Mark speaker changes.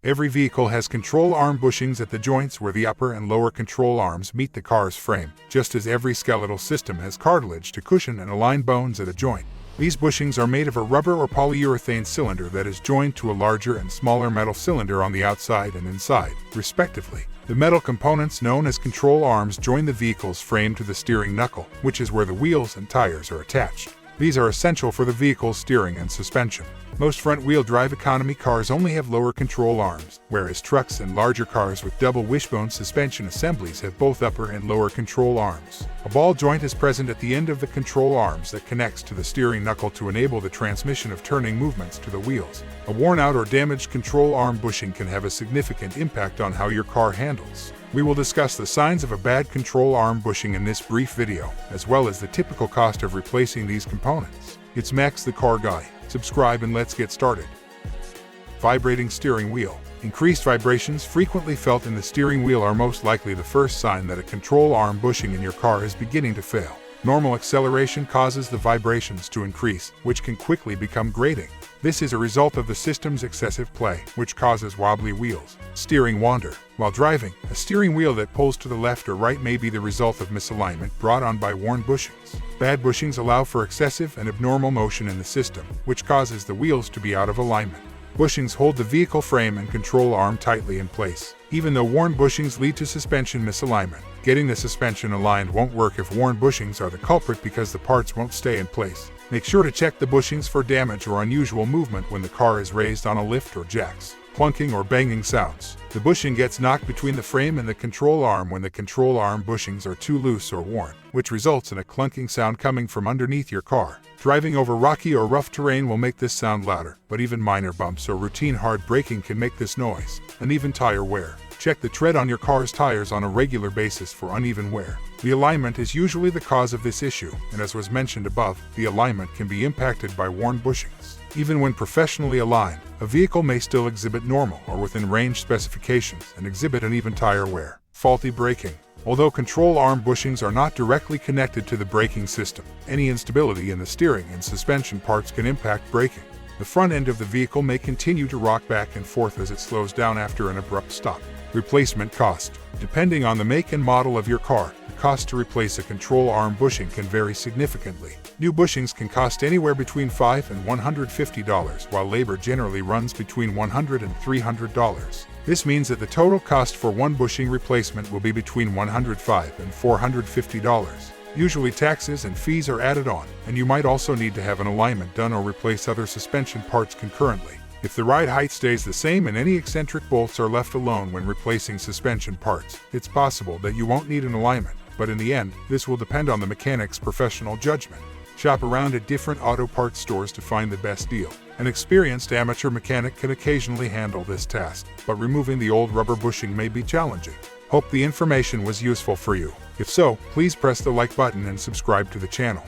Speaker 1: Every vehicle has control arm bushings at the joints where the upper and lower control arms meet the car's frame, just as every skeletal system has cartilage to cushion and align bones at a joint. These bushings are made of a rubber or polyurethane cylinder that is joined to a larger and smaller metal cylinder on the outside and inside, respectively. The metal components known as control arms join the vehicle's frame to the steering knuckle, which is where the wheels and tires are attached. These are essential for the vehicle's steering and suspension. Most front-wheel drive economy cars only have lower control arms, whereas trucks and larger cars with double wishbone suspension assemblies have both upper and lower control arms. A ball joint is present at the end of the control arms that connects to the steering knuckle to enable the transmission of turning movements to the wheels. A worn-out or damaged control arm bushing can have a significant impact on how your car handles. We will discuss the signs of a bad control arm bushing in this brief video, as well as the typical cost of replacing these components. It's Max the Car Guy. Subscribe and let's get started. Vibrating steering wheel. Increased vibrations frequently felt in the steering wheel are most likely the first sign that a control arm bushing in your car is beginning to fail. Normal acceleration causes the vibrations to increase, which can quickly become grating. This is a result of the system's excessive play, which causes wobbly wheels. Steering wander. While driving, a steering wheel that pulls to the left or right may be the result of misalignment brought on by worn bushings. Bad bushings allow for excessive and abnormal motion in the system, which causes the wheels to be out of alignment. Bushings hold the vehicle frame and control arm tightly in place. Even though worn bushings lead to suspension misalignment, getting the suspension aligned won't work if worn bushings are the culprit because the parts won't stay in place. Make sure to check the bushings for damage or unusual movement when the car is raised on a lift or jacks. Clunking or banging sounds. The bushing gets knocked between the frame and the control arm when the control arm bushings are too loose or worn, which results in a clunking sound coming from underneath your car. Driving over rocky or rough terrain will make this sound louder, but even minor bumps or routine hard braking can make this noise. And even tire wear. Check the tread on your car's tires on a regular basis for uneven wear. The alignment is usually the cause of this issue, and as was mentioned above, the alignment can be impacted by worn bushings. Even when professionally aligned, a vehicle may still exhibit normal or within range specifications and exhibit uneven tire wear. Faulty braking. Although control arm bushings are not directly connected to the braking system, any instability in the steering and suspension parts can impact braking. The front end of the vehicle may continue to rock back and forth as it slows down after an abrupt stop. Replacement cost. Depending on the make and model of your car, the cost to replace a control arm bushing can vary significantly. New bushings can cost anywhere between $5 and $150, while labor generally runs between $100 and $300. This means that the total cost for one bushing replacement will be between $105 and $450. Usually taxes and fees are added on, and you might also need to have an alignment done or replace other suspension parts concurrently. If the ride height stays the same and any eccentric bolts are left alone when replacing suspension parts, it's possible that you won't need an alignment, but in the end, this will depend on the mechanic's professional judgment. Shop around at different auto parts stores to find the best deal. An experienced amateur mechanic can occasionally handle this task, but removing the old rubber bushing may be challenging. Hope the information was useful for you. If so, please press the like button and subscribe to the channel.